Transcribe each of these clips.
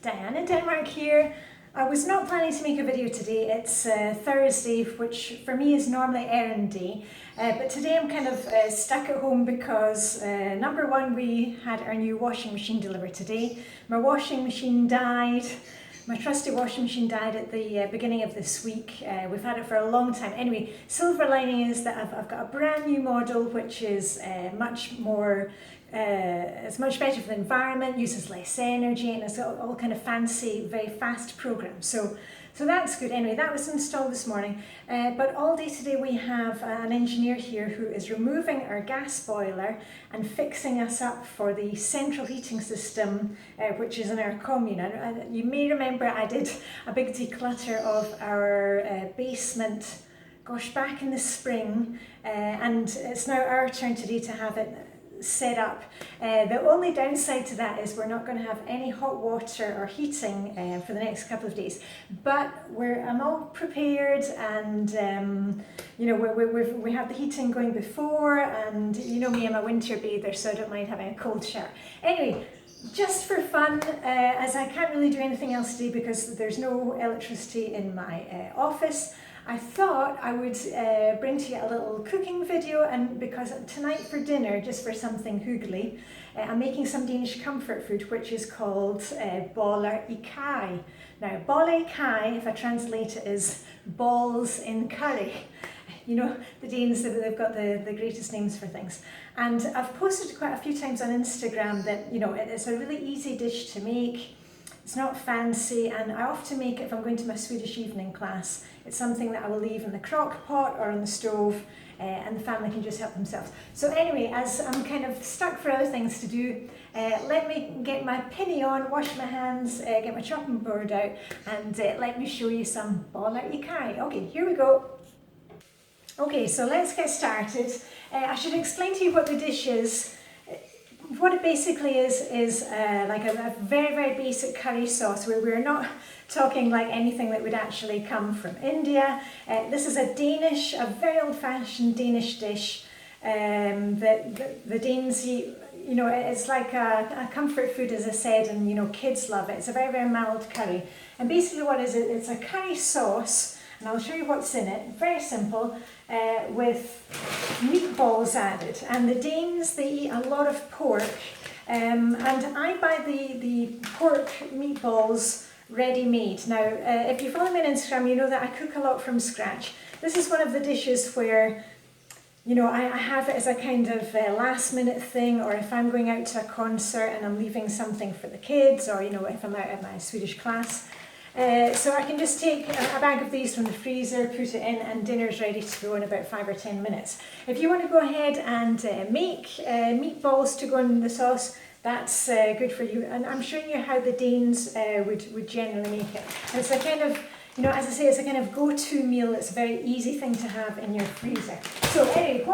Diane in Denmark here. I was not planning to make a video today. It's Thursday, which for me is normally errand day. But today I'm kind of stuck at home because number one, we had our new washing machine delivered today. My washing machine died. My trusty washing machine died at the beginning of this week. We've had it for a long time. Anyway, silver lining is that I've got a brand new model which is much more, it's much better for the environment, uses less energy, and it's all kind of fancy, very fast programs. So that's good. Anyway, that was installed this morning. But all day today we have an engineer here who is removing our gas boiler and fixing us up for the central heating system, which is in our commune. And you may remember I did a big declutter of our basement, gosh, back in the spring, and it's now our turn today to have it set up. The only downside to that is we're not going to have any hot water or heating for the next couple of days, but I'm all prepared, and you know, we had the heating going before, and you know me, I'm a winter bather, so I don't mind having a cold shower. Anyway, just for fun, as I can't really do anything else today because there's no electricity in my office, I thought I would bring to you a little cooking video, and because tonight for dinner, just for something hyggelig, I'm making some Danish comfort food which is called boller i karry. Now, boller i karry, if I translate it, is balls in curry. You know, the Danes, they've got the greatest names for things. And I've posted quite a few times on Instagram that, you know, it's a really easy dish to make. It's not fancy, and I often make it if I'm going to my Swedish evening class. It's something that I will leave in the crock pot or on the stove, and the family can just help themselves. So anyway, as I'm kind of stuck for other things to do, let me get my pinny on, wash my hands, get my chopping board out, and let me show you some boller i karry. Okay, here we go. Okay, so let's get started. I should explain to you what the dish is. What it basically is like a very, very basic curry sauce, where we're not talking like anything that would actually come from India. This is a very old-fashioned Danish dish that the Danes eat. You know, it's like a comfort food, as I said, and you know, kids love it. It's a very, very mild curry. And basically what is it? It's a curry sauce, and I'll show you what's in it. Very simple, with meatballs added. And the Danes, they eat a lot of pork, and I buy the pork meatballs ready-made. Now, if you follow me on Instagram, you know that I cook a lot from scratch. This is one of the dishes where, you know, I have it as a kind of last-minute thing, or if I'm going out to a concert and I'm leaving something for the kids, or you know, if I'm out at my Swedish class. So I can just take a bag of these from the freezer, put it in, and dinner's ready to go in about 5 or 10 minutes. If you want to go ahead and make meatballs to go in the sauce, that's good for you. And I'm showing you how the Danes would generally make it. And it's a kind of, you know, as I say, it's a kind of go-to meal. It's a very easy thing to have in your freezer. So anyway,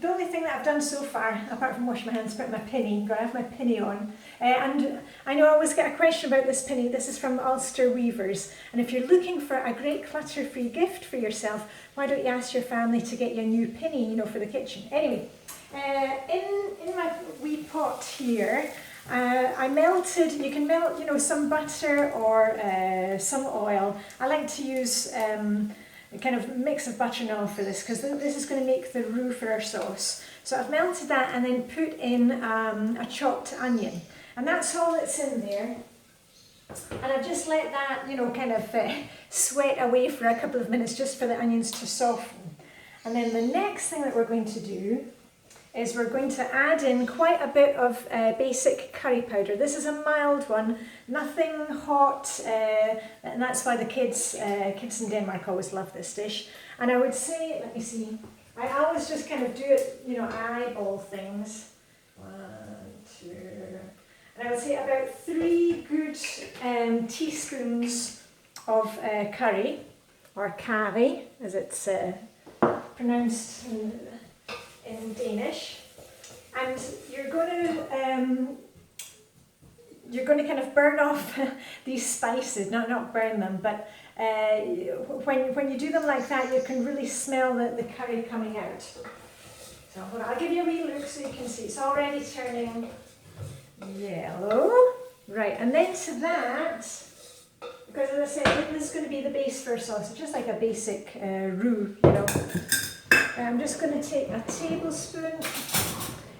the only thing that I've done so far, apart from washing my hands, put my pinny, got to have my pinny on. And I know I always get a question about this pinny. This is from Ulster Weavers. And if you're looking for a great clutter-free gift for yourself, why don't you ask your family to get you a new pinny, you know, for the kitchen. Anyway, in my wee pot here, I melted, you can melt, you know, some butter or some oil. I like to use a kind of mix of butter and oil for this, because this is going to make the roux for our sauce. So I've melted that and then put in a chopped onion. And that's all that's in there. And I've just let that, you know, kind of sweat away for a couple of minutes just for the onions to soften. And then the next thing that we're going to do is we're going to add in quite a bit of basic curry powder. This is a mild one, nothing hot, and that's why the kids in Denmark always love this dish. And I would say, let me see, I always just kind of do it, you know, eyeball things. 1, 2, and I would say about 3 good teaspoons of curry, or karry, as it's pronounced in Danish. And you're going to kind of burn off these spices, not burn them, but when you do them like that, you can really smell the curry coming out. So I'll give you a wee look so you can see. It's already turning yellow. Right, and then to that, because as I said, this is going to be the base for our sauce. It's just like a basic roux, you know. I'm just going to take a tablespoon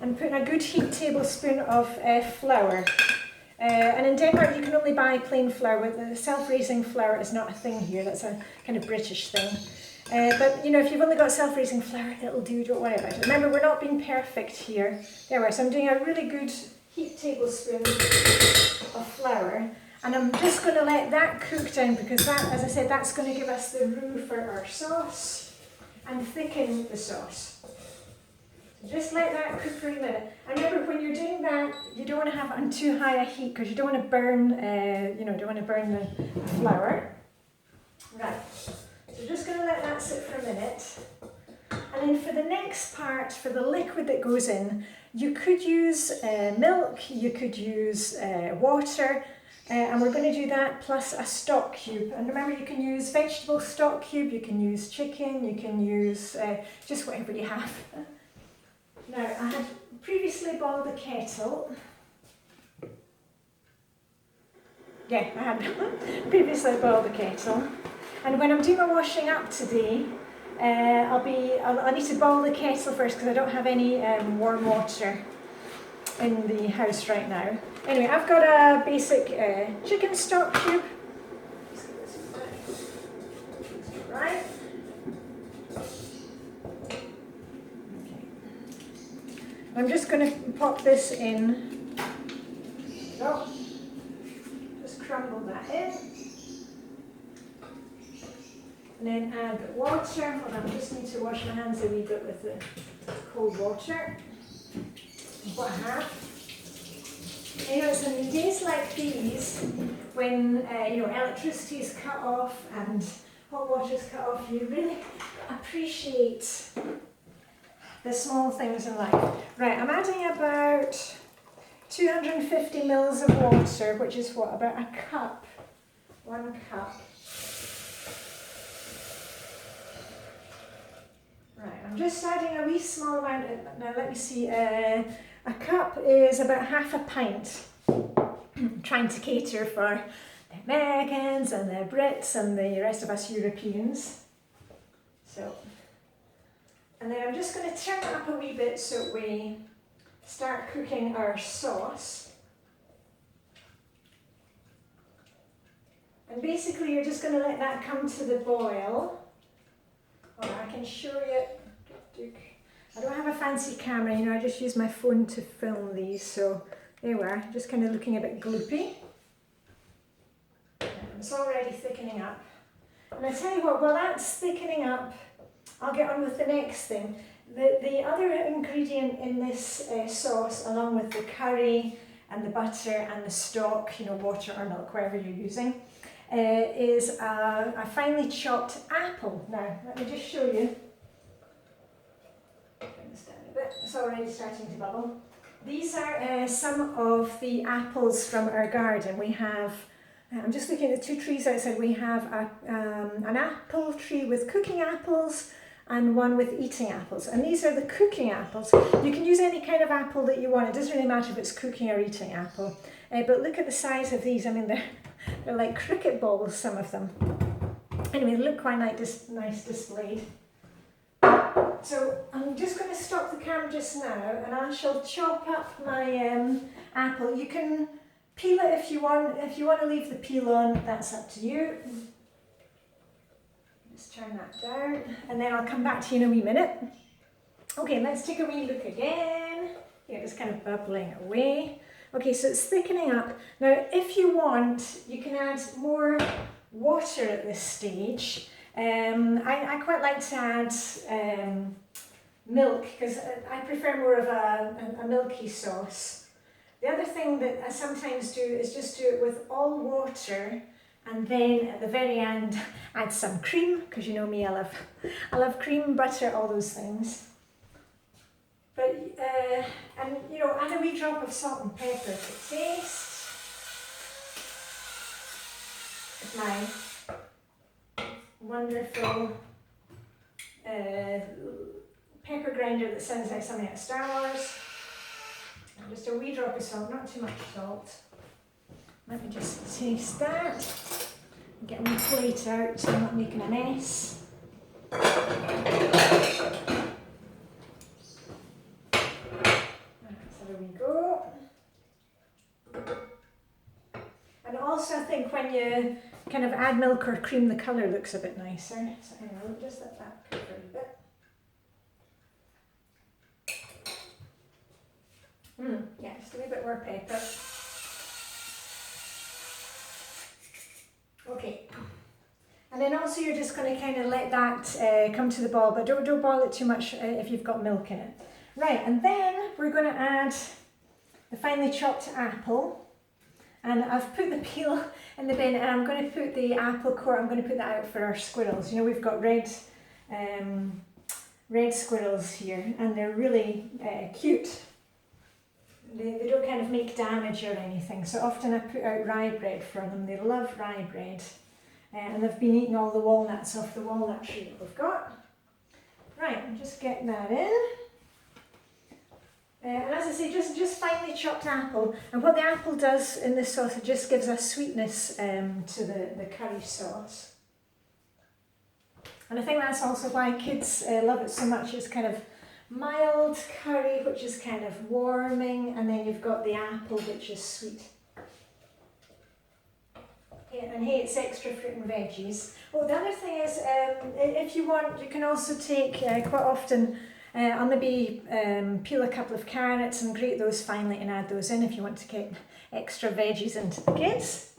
and put in a good heaped tablespoon of flour. And in Denmark you can only buy plain flour. The self-raising flour is not a thing here. That's a kind of British thing. But you know, if you've only got self-raising flour, it'll do. Don't worry about it. Remember, we're not being perfect here. There we are. So I'm doing a really good heaped tablespoon of flour. And I'm just going to let that cook down because that, as I said, that's going to give us the roux for our sauce and thicken the sauce. So just let that cook for a minute. And remember, when you're doing that, you don't want to have it on too high a heat because you don't want to burn, don't want to burn the flour. Right. So just going to let that sit for a minute. And then for the next part, for the liquid that goes in, you could use milk, you could use water. And we're going to do that plus a stock cube. And remember, you can use vegetable stock cube, you can use chicken, you can use just whatever you have. Now, I had previously boiled the kettle. Yeah, I had previously boiled the kettle. And when I'm doing my washing up today, I need to boil the kettle first because I don't have any warm water in the house right now. Anyway, I've got a basic chicken stock cube. Right. Okay. I'm just going to pop this in. So, just crumble that in. And then add water. Hold on, I just need to wash my hands a wee bit with the cold water. What I have. You know, it's on days like these when electricity is cut off and hot water is cut off, you really appreciate the small things in life. Right, I'm adding about 250 mils of water, which is what, about a cup, 1 cup. Right, I'm just adding a wee small amount. Now let me see. A cup is about half a pint. I'm trying to cater for the Americans and the Brits and the rest of us Europeans. So, and then I'm just going to turn it up a wee bit so we start cooking our sauce. And basically you're just going to let that come to the boil. Or I can show you. I don't have a fancy camera, you know, I just use my phone to film these, so there we are, just kind of looking a bit gloopy. It's already thickening up. And I tell you what, while that's thickening up, I'll get on with the next thing. The other ingredient in this sauce, along with the curry and the butter and the stock, you know, water or milk, whatever you're using, is a finely chopped apple. Now, let me just show you. Bring this down a bit. It's already starting to bubble. These are some of the apples from our garden. We have, I'm just looking at the 2 trees outside. We have an apple tree with cooking apples and one with eating apples. And these are the cooking apples. You can use any kind of apple that you want. It doesn't really matter if it's cooking or eating apple. But look at the size of these. I mean, they're like cricket balls, some of them. Anyway, they look quite nice displayed. So I'm just going to stop the camera just now and I shall chop up my apple. You can peel it if you want. If you want to leave the peel on, that's up to you. Just turn that down and then I'll come back to you in a wee minute. Okay, let's take a wee look again. Yeah, it's kind of bubbling away. Okay, so it's thickening up. Now, if you want, you can add more water at this stage. I quite like to add milk because I prefer more of a milky sauce. The other thing that I sometimes do is just do it with all water and then at the very end add some cream, because you know me, I love cream, butter, all those things. But and you know, add a wee drop of salt and pepper to taste. With my wonderful pepper grinder that sounds like something out of Star Wars. And just a wee drop of salt, not too much salt. Let me just taste that. Get my plate out so I'm not making a mess. So there we go. And also I think when you kind of add milk or cream, the colour looks a bit nicer. So anyway, we'll just let that cook for a bit. Yeah, just a wee bit more pepper. Okay. And then also you're just going to kind of let that come to the boil, but don't boil it too much if you've got milk in it. Right, and then we're going to add the finely chopped apple. And I've put the peel in the bin, and I'm going to put the apple core, I'm going to put that out for our squirrels. You know, we've got red squirrels here, and they're really cute. They don't kind of make damage or anything, so often I put out rye bread for them. They love rye bread. And they've been eating all the walnuts off the walnut tree that we've got. Right, I'm just getting that in. And as I say, just finely chopped apple. And what the apple does in this sauce, it just gives a sweetness to the curry sauce. And I think that's also why kids love it so much. It's kind of mild curry, which is kind of warming, and then you've got the apple, which is sweet. And hey, it's extra fruit and veggies. Oh, the other thing is, if you want, you can also take, quite often, I'll maybe peel a couple of carrots and grate those finely and add those in if you want to get extra veggies into the kids.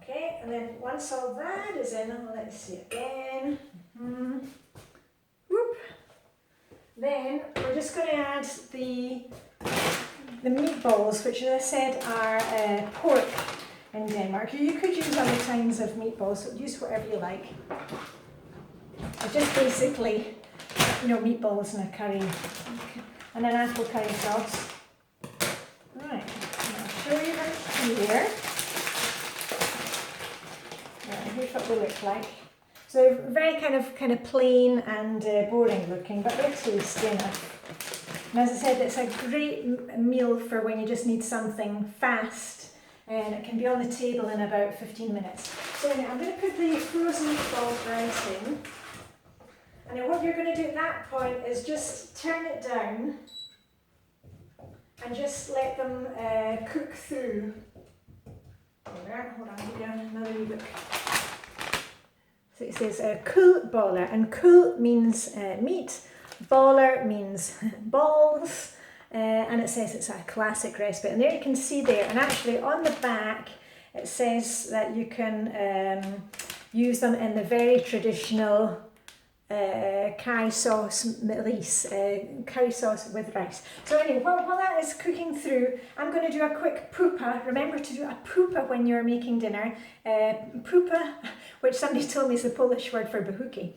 Okay, and then once all that is in, let's see again. Whoop. Then we're just going to add the meatballs, which as I said are pork in Denmark. You could use other kinds of meatballs, so use whatever you like. It's just basically, you know, meatballs and a curry and an apple curry sauce. Right, I'll show you that here. Right, here's what they look like. So they're very kind of plain and boring looking, but they're tasty enough. And as I said, it's a great meal for when you just need something fast, and it can be on the table in about 15 minutes. So anyway, I'm going to put the frozen meatballs right in. And then what you're going to do at that point is just turn it down and just let them cook through. There, hold on, I'll give you another wee look. So it says cool boller, and cool means meat. Boller means balls, and it says it's a classic recipe. And there you can see there, and actually on the back it says that you can use them in the very traditional curry sauce curry sauce with rice. So anyway, while that is cooking through, I'm going to do a quick poopa. Remember to do a poopa when you're making dinner. Poopa, which somebody told me is the Polish word for behuki.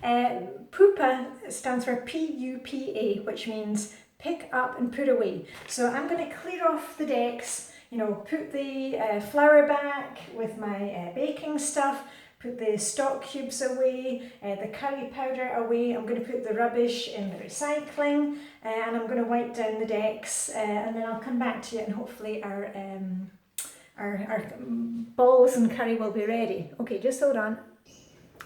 Poopa stands for P-U-P-A, which means pick up and put away. So I'm going to clear off the decks, you know, put the flour back with my baking stuff, put the stock cubes away, the curry powder away. I'm going to put the rubbish in the recycling, and I'm going to wipe down the decks, and then I'll come back to you, and hopefully our balls and curry will be ready. Okay, just hold on.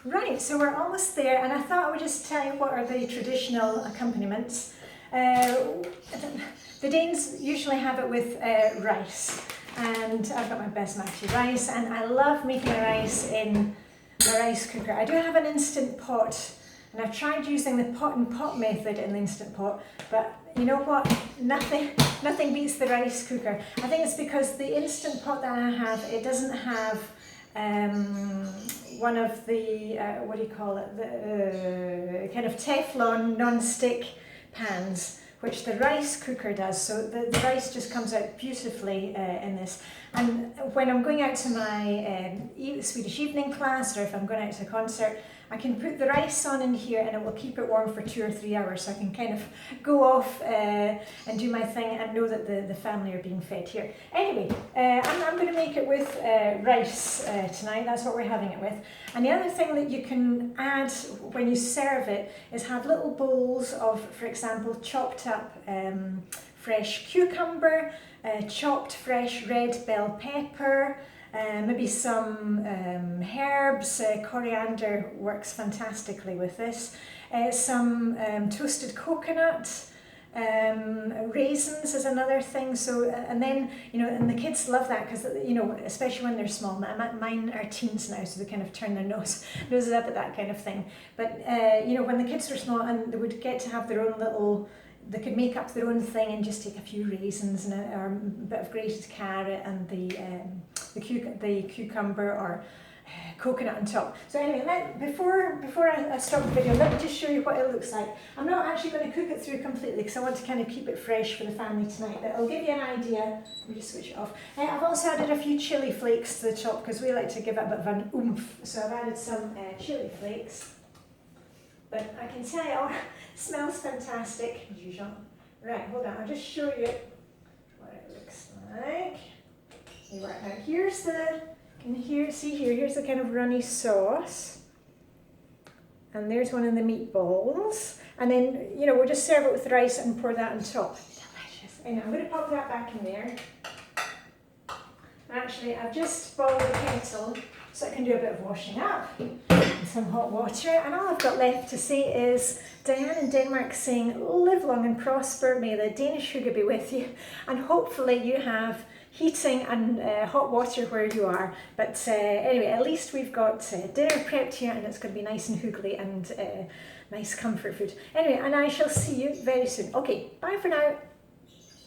Right, so we're almost there, and I thought I would just tell you what are the traditional accompaniments. The Danes usually have it with rice, and I've got my basmati rice, and I love making the rice in the rice cooker. I do have an instant pot, and I've tried using the pot and pot method in the instant pot, but you know what? Nothing beats the rice cooker. I think it's because the instant pot that I have, it doesn't have one of the what do you call it, the kind of Teflon non-stick pans, which the rice cooker does. So the rice just comes out beautifully in this. And when I'm going out to my Swedish evening class, or if I'm going out to a concert, I can put the rice on in here, and it will keep it warm for 2 or 3 hours, so I can kind of go off and do my thing and know that the family are being fed here. Anyway, I'm going to make it with rice tonight. That's what we're having it with. And the other thing that you can add when you serve it is have little bowls of, for example, chopped up fresh cucumber, chopped fresh red bell pepper, maybe some herbs. Coriander works fantastically with this. Some toasted coconut. Raisins is another thing. So and then and the kids love that because especially when they're small. Mine are teens now, so they kind of turn their noses up at that kind of thing. But when the kids were small and they would get to have their own little, they could make up their own thing and just take a few raisins and a bit of grated carrot and the cucumber or coconut on top. So anyway, before I stop the video, let me just show you what it looks like. I'm not actually going to cook it through completely because I want to kind of keep it fresh for the family tonight, but I'll give you an idea. Let me just switch it off. I've also added a few chili flakes to the top because we like to give it a bit of an oomph. So I've added some chili flakes. But I can tell you, it smells fantastic as usual. Right, hold on, I'll just show you what it looks like. Now here's here's the kind of runny sauce. And there's one of the meatballs. And then, we'll just serve it with rice and pour that on top. Delicious. Anyway, I'm going to pop that back in there. Actually, I've just boiled the kettle so I can do a bit of washing up and some hot water. And all I've got left to say is, Diane in Denmark saying, live long and prosper, may the Danish hygge be with you. And hopefully you have heating and hot water where you are. But anyway, at least we've got dinner prepped here and it's going to be nice and hoogly and nice comfort food. Anyway, and I shall see you very soon. Okay, bye for now.